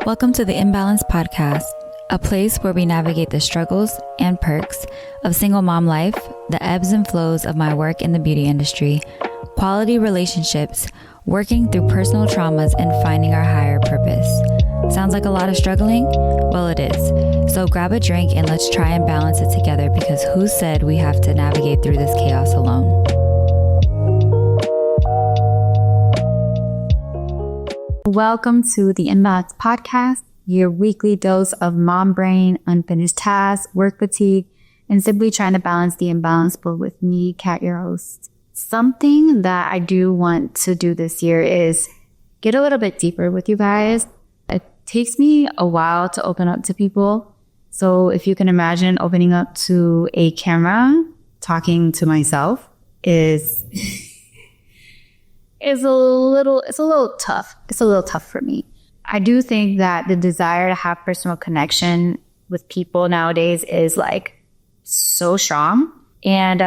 Welcome to the Imbalanced podcast, a place where we navigate the struggles and perks of single mom life, the ebbs and flows of my work in the beauty industry, quality relationships, working through personal traumas, and finding our higher purpose. Sounds like a lot of struggling? Well, it is. So grab a drink and let's try and balance it together, because who said we have to navigate through this chaos alone? Welcome to the Imbalanced podcast, your weekly dose of mom brain, unfinished tasks, work fatigue, and simply trying to balance the imbalance with me, Kat, your host. Something that I do want to do this year is get a little bit deeper with you guys. It takes me a while to open up to people. So if you can imagine opening up to a camera, talking to myself is a little tough. It's a little tough for me. I do think that the desire to have personal connection with people nowadays is like so strong. And,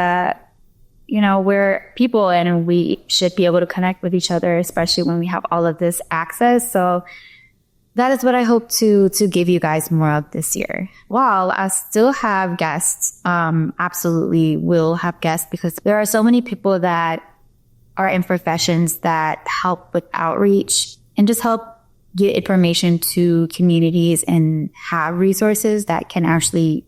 we're people and we should be able to connect with each other, especially when we have all of this access. So that is what I hope to give you guys more of this year. While I still have guests, absolutely will have guests, because there are so many people that are in professions that help with outreach and just help get information to communities and have resources that can actually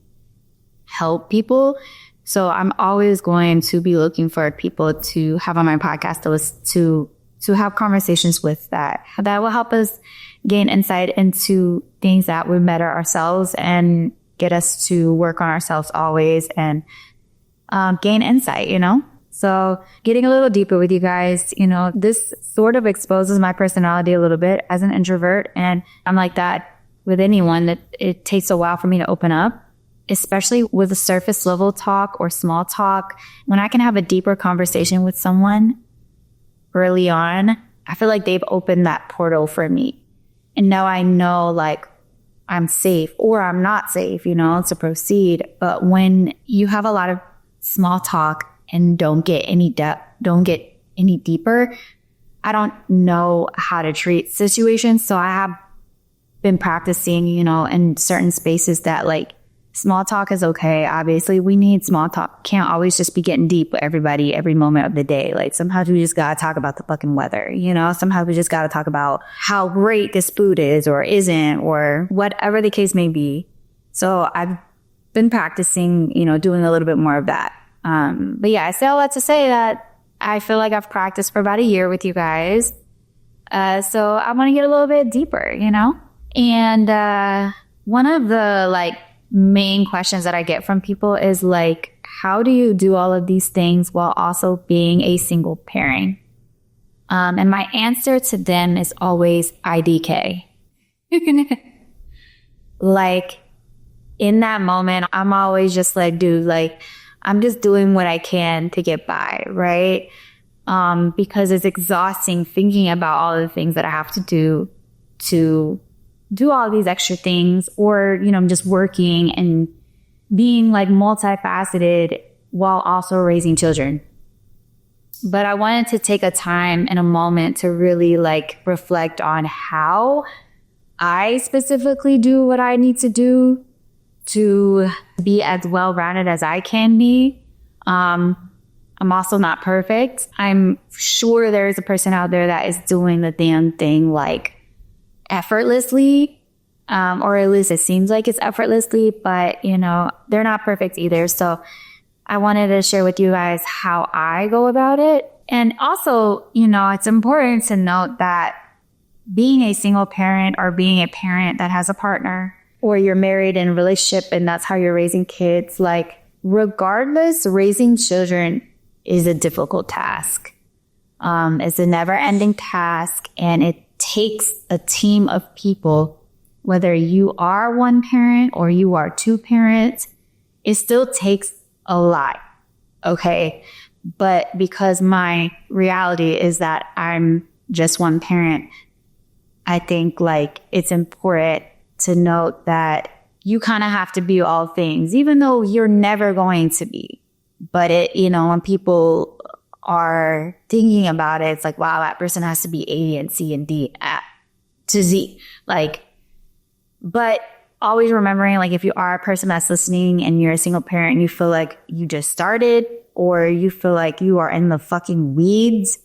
help people. So I'm always going to be looking for people to have on my podcast to have conversations with that will help us gain insight into things that we better ourselves and get us to work on ourselves always and gain insight, So getting a little deeper with you guys, this sort of exposes my personality a little bit as an introvert. And I'm like that with anyone, that it takes a while for me to open up, especially with a surface level talk or small talk. When I can have a deeper conversation with someone early on, I feel like they've opened that portal for me. And now I know like I'm safe or I'm not safe, to proceed. But when you have a lot of small talk and don't get any depth, don't get any deeper, I don't know how to treat situations. So I have been practicing, in certain spaces that like small talk is okay. Obviously, we need small talk. Can't always just be getting deep with everybody every moment of the day. Like sometimes we just gotta talk about the fucking weather, Sometimes we just gotta talk about how great this food is or isn't, or whatever the case may be. So I've been practicing, doing a little bit more of that. But yeah, I say all that to say that I feel like I've practiced for about a year with you guys. So I want to get a little bit deeper, And one of the main questions that I get from people is how do you do all of these things while also being a single parent? And my answer to them is always IDK. In that moment, I'm always just I'm just doing what I can to get by, right? Because it's exhausting thinking about all the things that I have to do all these extra things, or, I'm just working and being multifaceted while also raising children. But I wanted to take a time and a moment to really reflect on how I specifically do what I need to do to be as well-rounded as I can be. I'm also not perfect. I'm sure there is a person out there that is doing the damn thing effortlessly, or at least it seems like it's effortlessly, but they're not perfect either. So I wanted to share with you guys how I go about it. And also, it's important to note that being a single parent or being a parent that has a partner, or you're married in a relationship and that's how you're raising kids, regardless, raising children is a difficult task. It's a never ending task, and it takes a team of people. Whether you are one parent or you are two parents, it still takes a lot. Okay. But because my reality is that I'm just one parent, I think it's important to note that you kind of have to be all things, even though you're never going to be. But when people are thinking about it, it's wow, that person has to be A and C and D to Z. But always remembering, like, if you are a person that's listening and you're a single parent and you feel like you just started, or you feel like you are in the fucking weeds,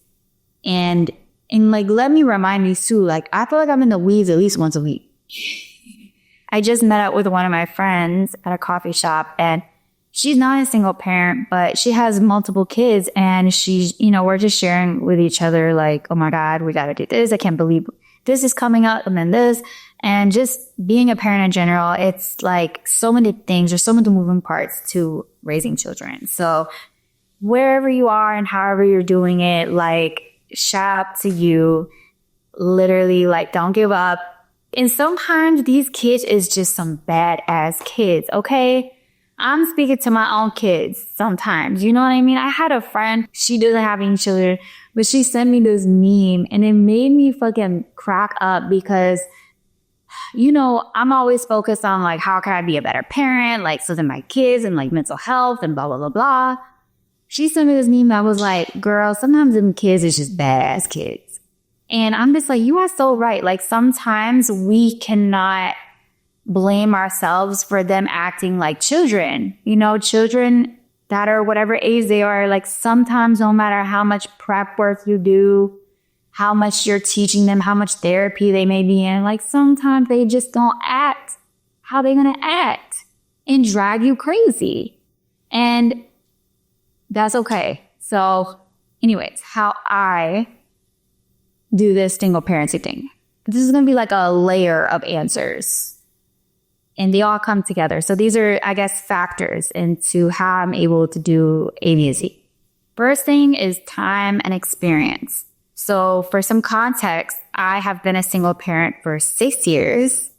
and like, let me remind you too, like, I feel like I'm in the weeds at least once a week. I just met up with one of my friends at a coffee shop, and she's not a single parent, but she has multiple kids, and she's, we're just sharing with each other, like, oh my God, we got to do this. I can't believe this is coming up, and then this. And just being a parent in general, it's like so many things. There's so many moving parts to raising children. So wherever you are and however you're doing it, like, shout out to you. Literally, like, don't give up. And sometimes these kids is just some badass kids, okay? I'm speaking to my own kids sometimes. You know what I mean? I had a friend, she doesn't have any children, but she sent me this meme and it made me fucking crack up because, I'm always focused on, like, how can I be a better parent? Like, so that my kids and, like, mental health and blah, blah, blah, blah. She sent me this meme that was like, girl, sometimes them kids is just badass kids. And I'm just like, you are so right. Like, sometimes we cannot blame ourselves for them acting like children. Children that are whatever age they are, like, sometimes no matter how much prep work you do, how much you're teaching them, how much therapy they may be in, like, sometimes they just don't act how they're going to act and drag you crazy. And that's okay. So anyways, how I do this single parenting thing. This is going to be like a layer of answers and they all come together. So these are, I guess, factors into how I'm able to do A, B, and Z. First thing is time and experience. So for some context, I have been a single parent for 6 years.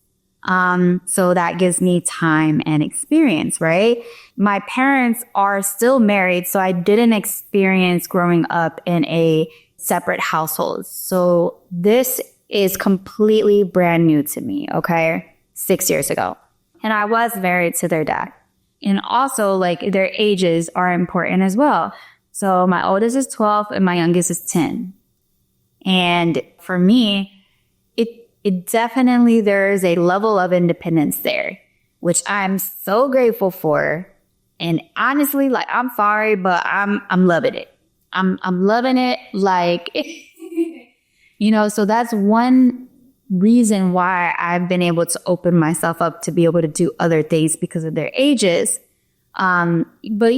So that gives me time and experience, right? My parents are still married, so I didn't experience growing up in a separate household. So this is completely brand new to me, okay? 6 years ago. And I was married to their dad. And also, like, their ages are important as well. So my oldest is 12 and my youngest is 10. And for me, it definitely, there is a level of independence there, which I'm so grateful for. And honestly, like, I'm sorry, but I'm loving it. I'm loving it. Like, so that's one reason why I've been able to open myself up to be able to do other things because of their ages. But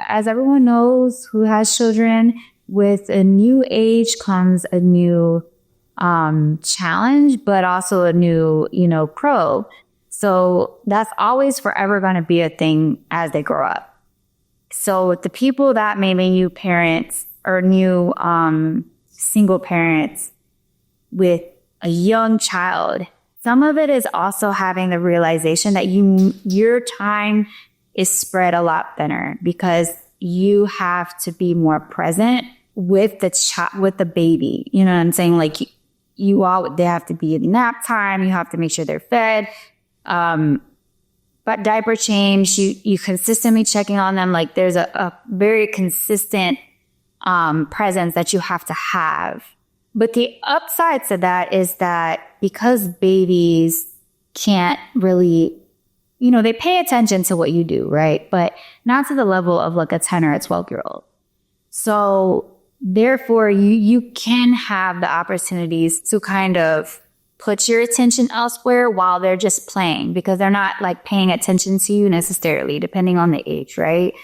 as everyone knows who has children, with a new age comes a new challenge, but also a new, pro. So that's always forever going to be a thing as they grow up. So the people that may be new parents or new single parents with a young child, some of it is also having the realization that your time is spread a lot thinner because you have to be more present with with the baby. You know what I'm saying? Like, they have to be in nap time. You have to make sure they're fed. But diaper change, you consistently checking on them. Like, there's a very consistent presence that you have to have. But the upside to that is that because babies can't really, they pay attention to what you do, right? But not to the level of like a 10 or a 12-year-old. So therefore, you can have the opportunities to kind of put your attention elsewhere while they're just playing because they're not like paying attention to you necessarily, depending on the age, right?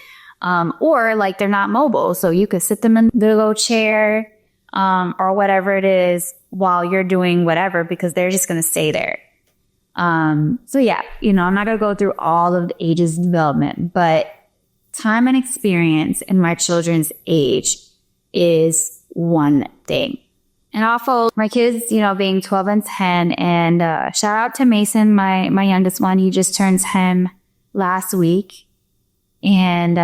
Or like they're not mobile. So you could sit them in their little chair or whatever it is while you're doing whatever because they're just going to stay there. So yeah, I'm not going to go through all of the ages of development, but time and experience in my children's age is one thing. And also my kids, being 12 and 10 and, shout out to Mason, my youngest one. He just turned 10 last week. And,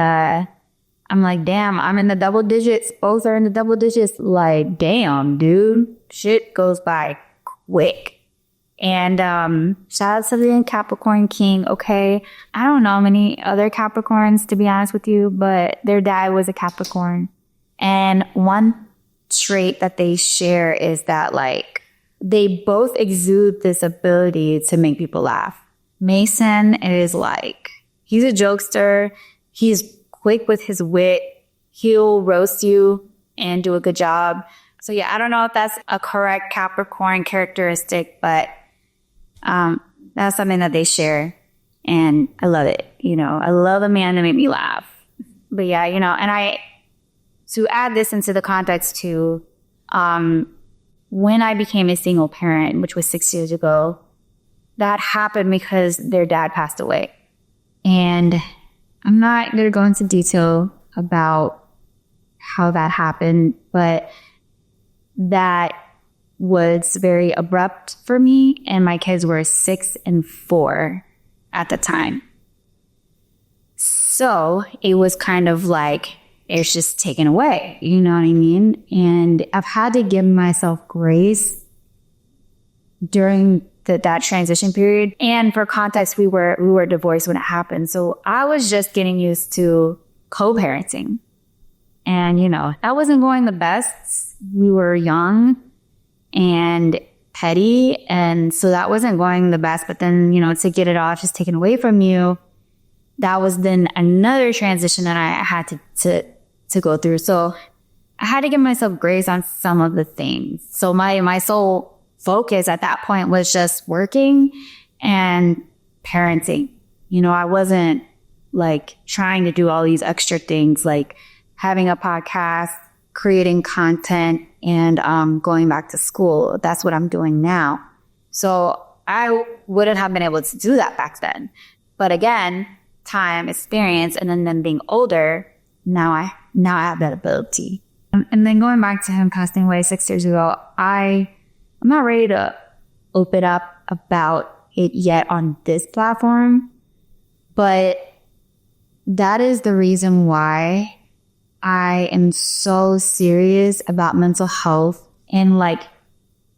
I'm like, damn, I'm in the double digits. Both are in the double digits. Like, damn, dude, shit goes by quick. And, shout out to the Capricorn King. Okay. I don't know many other Capricorns, to be honest with you, but their dad was a Capricorn. And one trait that they share is that, like, they both exude this ability to make people laugh. Mason is like, he's a jokester. He's quick with his wit. He'll roast you and do a good job. So yeah, I don't know if that's a correct Capricorn characteristic, but that's something that they share. And I love it. I love a man to make me laugh. But yeah, and to add this into the context too, when I became a single parent, which was 6 years ago, that happened because their dad passed away. And I'm not going to go into detail about how that happened, but that was very abrupt for me. And my kids were 6 and 4 at the time. So it was kind of like, it's just taken away. You know what I mean? And I've had to give myself grace during that transition period. And for context, we were divorced when it happened. So I was just getting used to co-parenting. And, that wasn't going the best. We were young and petty. And so that wasn't going the best. But then, to get it off, just taken away from you, that was then another transition that I had to go through. So I had to give myself grace on some of the things. So my sole focus at that point was just working and parenting. I wasn't like trying to do all these extra things like having a podcast, creating content, and going back to school. That's what I'm doing now. So I wouldn't have been able to do that back then. But again, time, experience, and then them being older, now I have that ability. And then going back to him passing away 6 years ago, I'm not ready to open up about it yet on this platform, but that is the reason why I am so serious about mental health and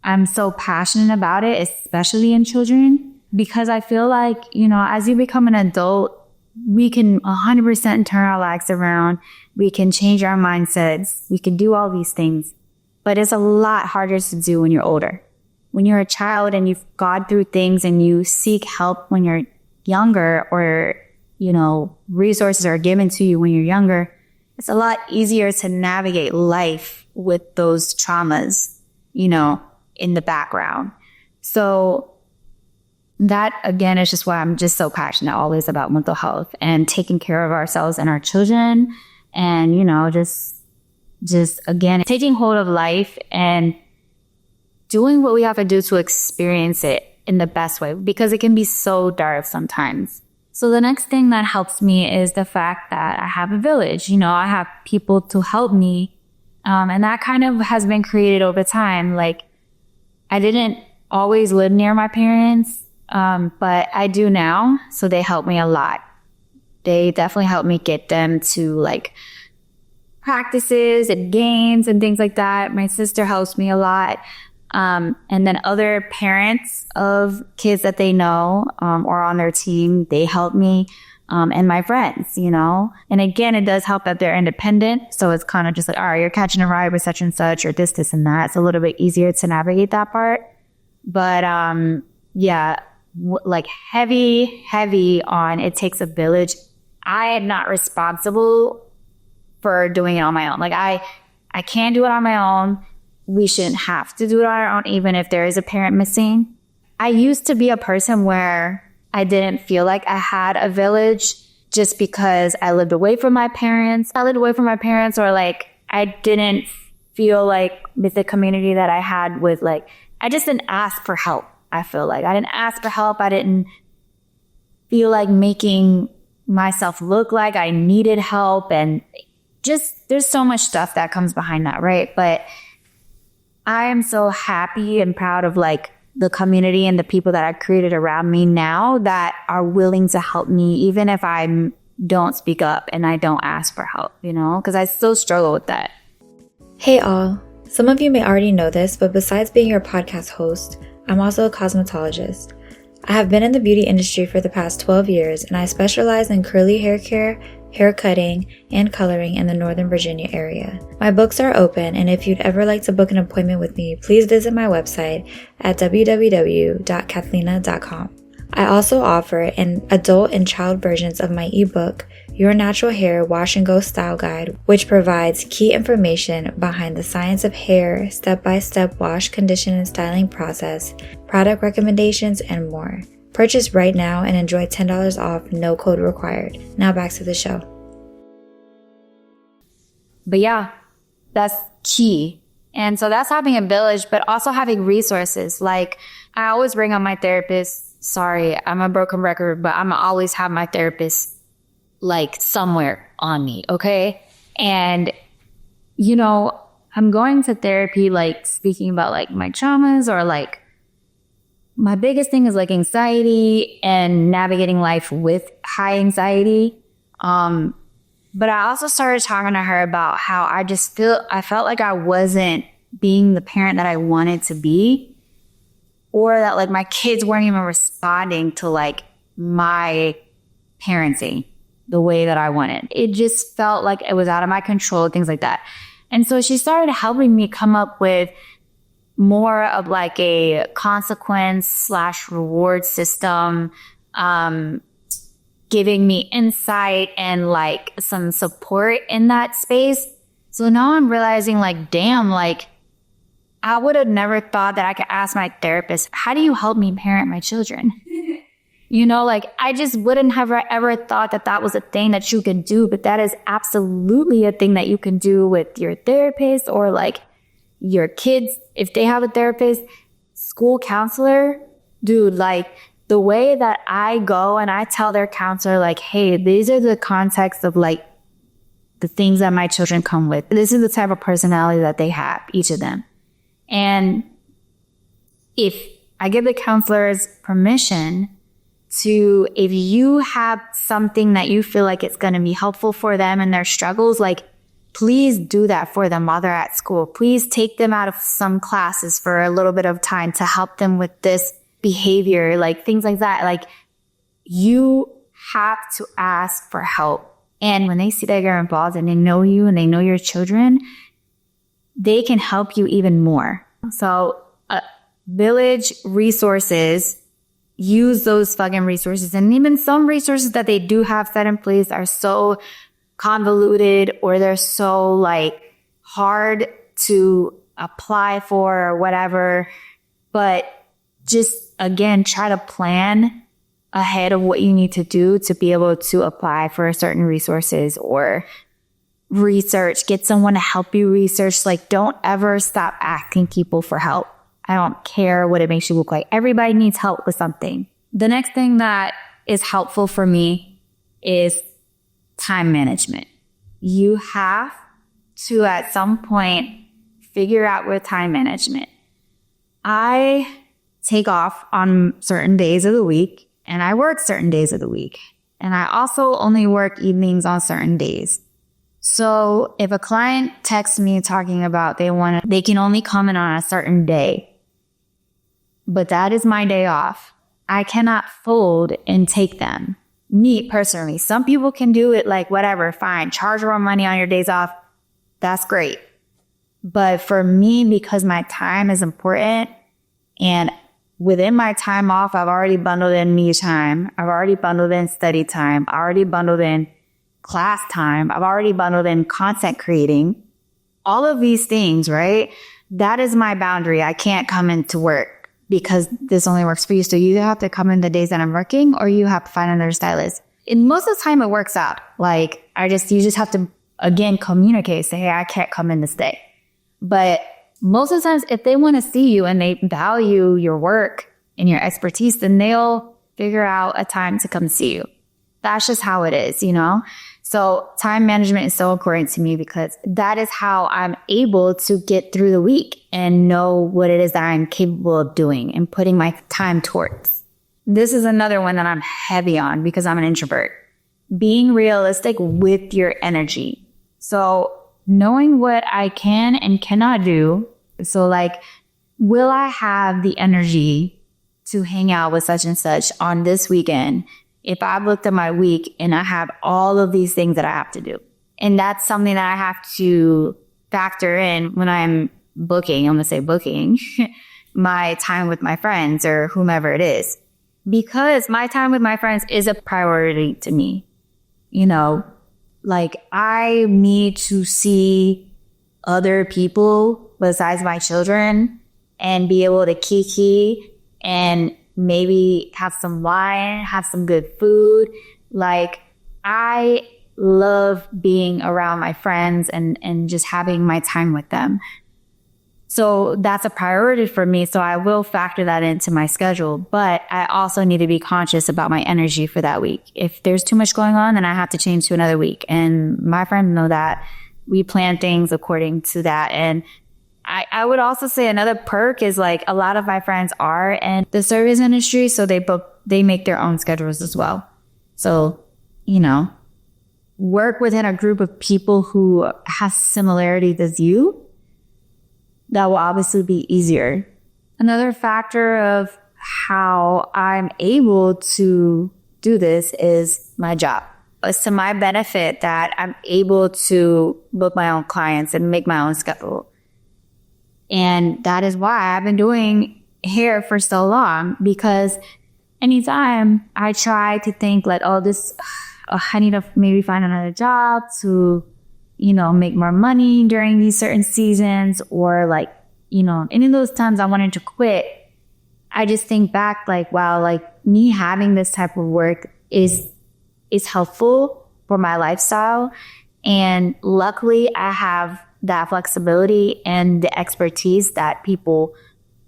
I'm so passionate about it, especially in children, because I feel like, as you become an adult, we can 100% turn our lives around. We can change our mindsets. We can do all these things. But it's a lot harder to do when you're older. When you're a child and you've gone through things and you seek help when you're younger, or, resources are given to you when you're younger, it's a lot easier to navigate life with those traumas, in the background. So that, again, is just why I'm just so passionate always about mental health and taking care of ourselves and our children. And, just again, taking hold of life and doing what we have to do to experience it in the best way, because it can be so dark sometimes. So the next thing that helps me is the fact that I have a village. I have people to help me. And that kind of has been created over time. Like, I didn't always live near my parents, but I do now. So they help me a lot. They definitely help me get them to practices and games and things like that. My sister helps me a lot. And then other parents of kids that they know, or on their team, they help me. And my friends, And again, it does help that they're independent. So it's kind of just like, all right, you're catching a ride with such and such, or this and that. It's a little bit easier to navigate that part. But, heavy on it takes a village. I am not responsible for doing it on my own. I can't do it on my own. We shouldn't have to do it on our own, even if there is a parent missing. I used to be a person where I didn't feel like I had a village just because I lived away from my parents. Or I didn't feel like with the community that I had with I just didn't ask for help. I feel like I didn't ask for help. I didn't feel like making myself look like I needed help. And just, there's so much stuff that comes behind that, right? But I am so happy and proud of the community and the people that I created around me now that are willing to help me, even if I don't speak up and I don't ask for help, because I still struggle with that. Hey all, some of you may already know this, but besides being your podcast host, I'm also a cosmetologist. I have been in the beauty industry for the past 12 years, and I specialize in curly hair care, hair cutting, and coloring in the Northern Virginia area. My books are open, and if you'd ever like to book an appointment with me, please visit my website at www.kathlena.com. I also offer an adult and child versions of my ebook, Your Natural Hair Wash and Go Style Guide, which provides key information behind the science of hair, step-by-step wash, condition, and styling process, product recommendations, and more. Purchase right now and enjoy $10 off, no code required. Now back to the show. But yeah, that's key. And so that's having a village, but also having resources. Like, I always bring on my therapist. Sorry, I'm a broken record, but I'm always have my therapist like somewhere on me, okay? And, you know, I'm going to therapy, like speaking about like my traumas, or like my biggest thing is like anxiety and navigating life with high anxiety. But I also started talking to her about how I felt like I wasn't being the parent that I wanted to be, or that like my kids weren't even responding to like my parenting the way that I wanted. It just felt like it was out of my control, things like that. And so she started helping me come up with more of like a consequence/reward system, giving me insight and like some support in that space. So now I'm realizing like, damn, like I would have never thought that I could ask my therapist, how do you help me parent my children? You know, like I just wouldn't have ever thought that that was a thing that you could do, but that is absolutely a thing that you can do with your therapist, or like your kids, if they have a therapist, school counselor. Dude, like the way that I go and I tell their counselor, like, hey, these are the context of like the things that my children come with. This is the type of personality that they have, each of them. And if I give the counselors permission to, if you have something that you feel like it's going to be helpful for them and their struggles, like, please do that for them while they're at school. Please take them out of some classes for a little bit of time to help them with this behavior, like things like that. Like, you have to ask for help. And when they see that you're involved and they know you and they know your children, they can help you even more. So village resources, use those fucking resources. And even some resources that they do have set in place are so convoluted, or they're so like hard to apply for or whatever. But just again, try to plan ahead of what you need to do to be able to apply for certain resources, or research, get someone to help you research. Like, don't ever stop asking people for help. I don't care what it makes you look like. Everybody needs help with something. The next thing that is helpful for me is time management. You have to, at some point, figure out with time management. I take off on certain days of the week, and I work certain days of the week. And I also only work evenings on certain days. So if a client texts me talking about they can only come in on a certain day, but that is my day off, I cannot fold and take them. Me personally, some people can do it like whatever, fine, charge more money on your days off. That's great. But for me, because my time is important, and within my time off, I've already bundled in me time. I've already bundled in study time. I already bundled in class time. I've already bundled in content creating. All of these things, right? That is my boundary. I can't come into work because this only works for you. So you have to come in the days that I'm working, or you have to find another stylist. And most of the time it works out. Like, you just have to, again, communicate, say, hey, I can't come in this day. But most of the times, if they want to see you and they value your work and your expertise, then they'll figure out a time to come see you. That's just how it is, you know? So time management is so important to me, because that is how I'm able to get through the week and know what it is that I'm capable of doing and putting my time towards. This is another one that I'm heavy on because I'm an introvert. Being realistic with your energy. So knowing what I can and cannot do. So like, will I have the energy to hang out with such and such on this weekend? if I've looked at my week and I have all of these things that I have to do, and that's something that I have to factor in when I'm booking, I'm going to say booking, my time with my friends or whomever it is, because my time with my friends is a priority to me. You know, like I need to see other people besides my children and be able to kiki and maybe have some wine, have some good food. Like I love being around my friends and just having my time with them. So that's a priority for me. So I will factor that into my schedule, but I also need to be conscious about my energy for that week. If there's too much going on, then I have to change to another week. And my friends know that. We plan things according to that. And I would also say another perk is like a lot of my friends are in the service industry. So they make their own schedules as well. So, you know, work within a group of people who has similarities as you. That will obviously be easier. Another factor of how I'm able to do this is my job. It's to my benefit that I'm able to book my own clients and make my own schedule. And that is why I've been doing hair for so long, because anytime I try to think like, I need to maybe find another job to, you know, make more money during these certain seasons, or like, you know, any of those times I wanted to quit, I just think back like, wow, like me having this type of work is helpful for my lifestyle. And luckily I have that flexibility and the expertise that people,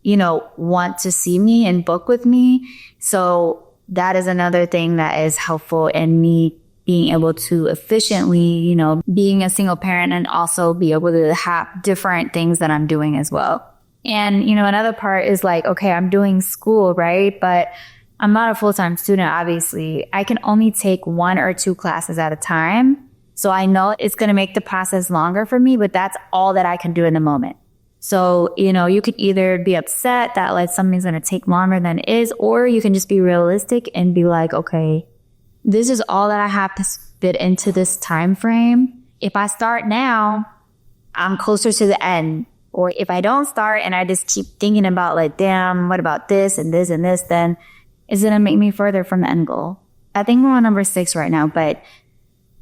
you know, want to see me and book with me. So that is another thing that is helpful in me being able to efficiently, you know, being a single parent and also be able to have different things that I'm doing as well. And, you know, another part is like, okay, I'm doing school, right? But I'm not a full-time student, obviously. I can only take 1 or 2 classes at a time. So I know it's going to make the process longer for me, but that's all that I can do in the moment. So, you know, you could either be upset that like something's going to take longer than it is, or you can just be realistic and be like, okay, this is all that I have to fit into this time frame. If I start now, I'm closer to the end. Or if I don't start and I just keep thinking about like, damn, what about this and this and this, then it's going to make me further from the end goal. I think we're on number 6 right now. But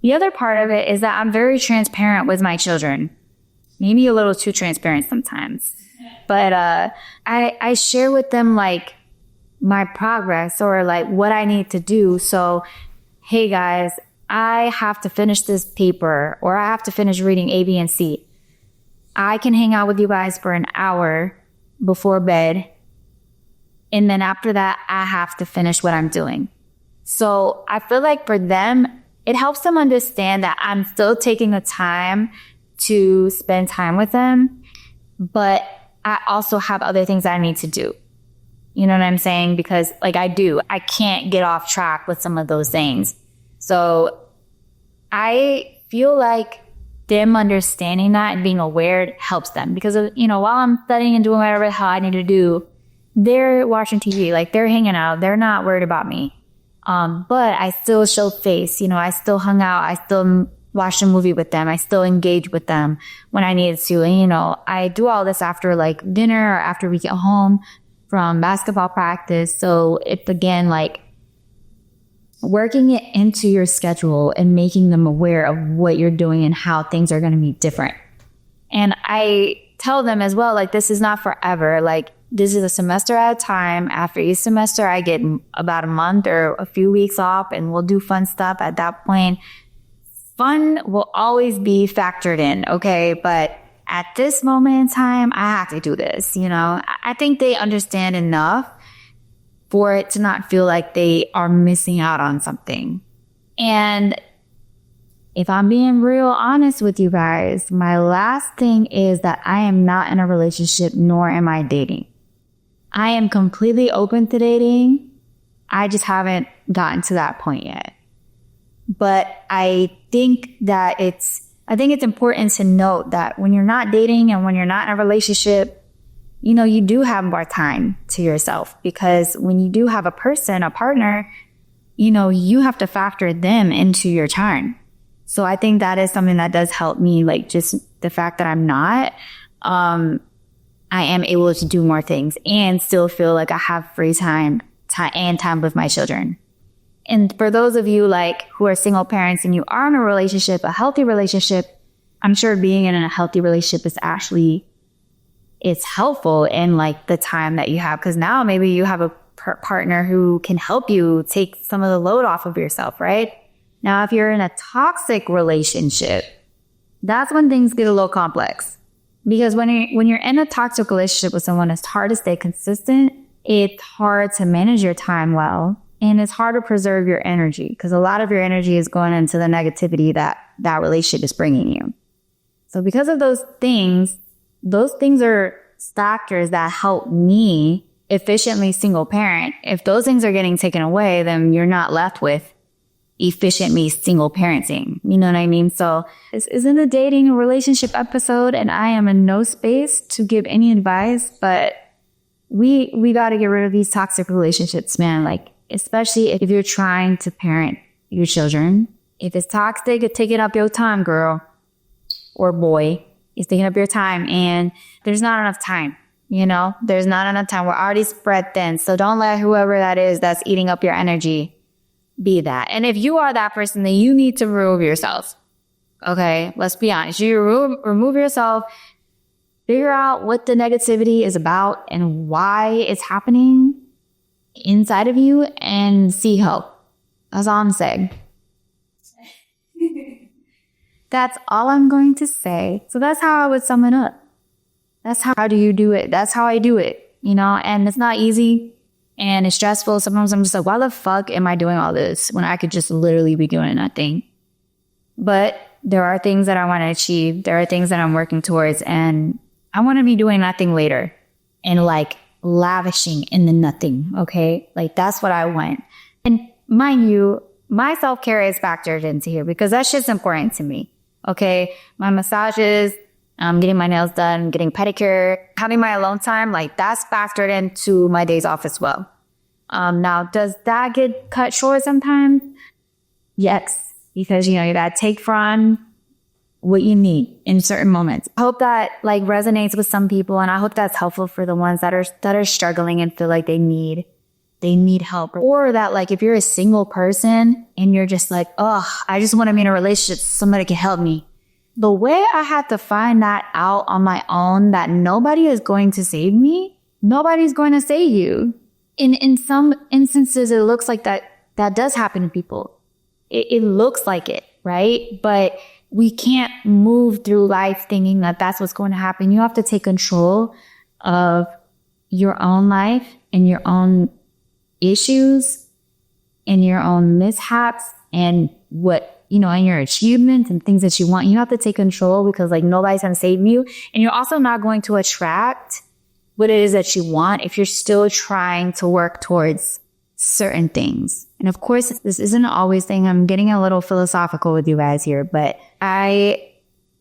the other part of it is that I'm very transparent with my children. Maybe a little too transparent sometimes. But I share with them like my progress or like what I need to do. So, hey guys, I have to finish this paper, or I have to finish reading A, B, and C. I can hang out with you guys for an hour before bed. And then after that, I have to finish what I'm doing. So I feel like for them, it helps them understand that I'm still taking the time to spend time with them, but I also have other things I need to do. You know what I'm saying? Because like I can't get off track with some of those things. So I feel like them understanding that and being aware helps them, because, you know, while I'm studying and doing whatever the hell I need to do, they're watching TV, like they're hanging out. They're not worried about me. But I still showed face, you know, I still hung out. I still watched a movie with them. I still engaged with them when I needed to. And, you know, I do all this after like dinner or after we get home from basketball practice. So it's again, like working it into your schedule and making them aware of what you're doing and how things are going to be different. And I tell them as well, like, this is not forever. Like, this is a semester at a time. After each semester, I get about a month or a few weeks off and we'll do fun stuff at that point. Fun will always be factored in, okay? But at this moment in time, I have to do this, you know? I think they understand enough for it to not feel like they are missing out on something. And if I'm being real honest with you guys, my last thing is that I am not in a relationship, nor am I dating. I am completely open to dating. I just haven't gotten to that point yet. But I think it's important to note that when you're not dating and when you're not in a relationship, you know, you do have more time to yourself, because when you do have a partner, you have to factor them into your time. So I think that is something that does help me, like just the fact that I'm not, I am able to do more things and still feel like I have free time and time with my children. And for those of you like who are single parents and you are in a relationship, a healthy relationship, I'm sure being in a healthy relationship is actually, it's helpful in like the time that you have. Cause now maybe you have a partner who can help you take some of the load off of yourself, right? Now, if you're in a toxic relationship, that's when things get a little complex. Because when you're in a toxic relationship with someone, it's hard to stay consistent. It's hard to manage your time well. And it's hard to preserve your energy because a lot of your energy is going into the negativity that relationship is bringing you. So because of those things are factors that help me efficiently single parent. If those things are getting taken away, then you're not left with efficient me single parenting. You know what I mean? So this isn't a dating or relationship episode, and I am in no space to give any advice, but we got to get rid of these toxic relationships, man. Like, especially if you're trying to parent your children. If it's toxic, it's taking up your time, girl or boy. It's taking up your time, and there's not enough time. There's not enough time. We're already spread thin. So don't let whoever that is that's eating up your energy be that. And if you are that person, then you need to remove yourself. Okay, let's be honest. You remove yourself, figure out what the negativity is about and why it's happening inside of you, and seek help. That's all I'm saying. That's all I'm going to say. So that's how I would sum it up. How do you do it? That's how I do it, and it's not easy and it's stressful. Sometimes I'm just like, why the fuck am I doing all this when I could just literally be doing nothing? But there are things that I want to achieve. There are things that I'm working towards, and I want to be doing nothing later and like lavishing in the nothing. Okay. Like that's what I want. And mind you, my self-care is factored into here because that shit's important to me. Okay. My massages, getting my nails done, getting pedicure, having my alone time, like that's factored into my days off as well. Now, does that get cut short sometimes? Yes, because you gotta take from what you need in certain moments. I hope that like resonates with some people, and I hope that's helpful for the ones that are struggling and feel like they need help, or that like if you're a single person and you're just like, oh, I just want to be in a relationship, somebody can help me. The way I had to find that out on my own, that nobody is going to save me, nobody's going to save you. In some instances, it looks like that does happen to people. It looks like it, right? But we can't move through life thinking that that's what's going to happen. You have to take control of your own life and your own issues and your own mishaps and and your achievements and things that you want. You have to take control because like nobody's going to save you. And you're also not going to attract what it is that you want if you're still trying to work towards certain things. And of course, this isn't always thing. I'm getting a little philosophical with you guys here, but I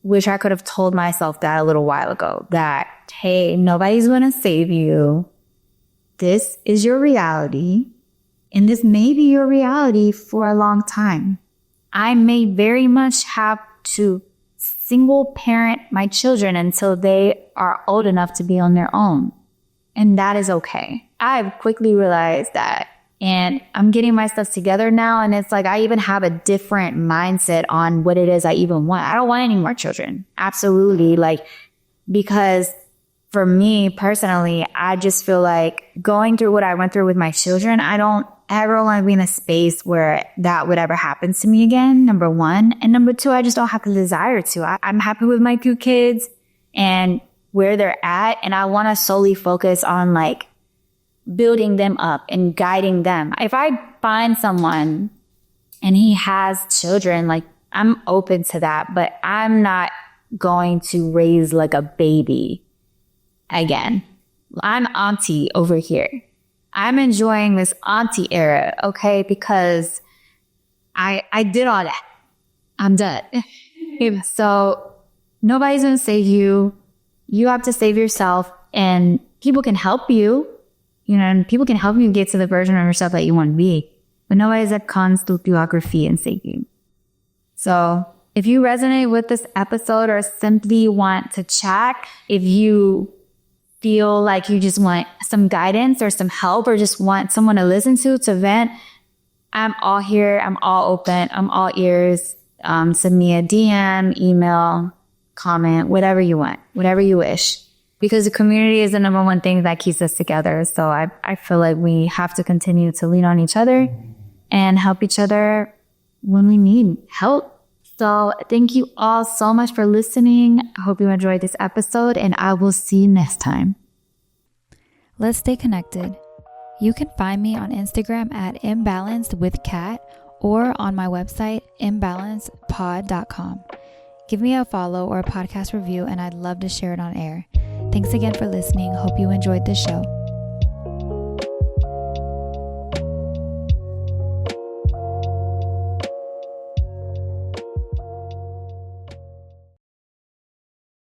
wish I could have told myself that a little while ago that, hey, nobody's going to save you. This is your reality. And this may be your reality for a long time. I may very much have to single parent my children until they are old enough to be on their own. And that is okay. I've quickly realized that. And I'm getting my stuff together now. And it's like, I even have a different mindset on what it is I even want. I don't want any more children. Absolutely. Because for me personally, I just feel like going through what I went through with my children, I don't ever want to be in a space where that would ever happen to me again, number one. And number two, I just don't have the desire to. I'm happy with my two kids and where they're at. And I want to solely focus on building them up and guiding them. If I find someone and he has children, I'm open to that, but I'm not going to raise a baby again. I'm auntie over here. I'm enjoying this auntie era, okay? Because I did all that. I'm done. So nobody's going to save you. You have to save yourself, and people can help you, and people can help you get to the version of yourself that you want to be. Unawa is a constant geography and seeking. So if you resonate with this episode or simply want to chat, if you feel like you just want some guidance or some help or just want someone to listen to vent, I'm all here. I'm all open. I'm all ears. Send me a DM, email, comment, whatever you want, whatever you wish. Because the community is the number one thing that keeps us together. So I feel like we have to continue to lean on each other and help each other when we need help. So thank you all so much for listening. I hope you enjoyed this episode, and I will see you next time. Let's stay connected. You can find me on Instagram at Imbalanced with Kat or on my website, imbalancedpod.com. Give me a follow or a podcast review, and I'd love to share it on air. Thanks again for listening. Hope you enjoyed this show.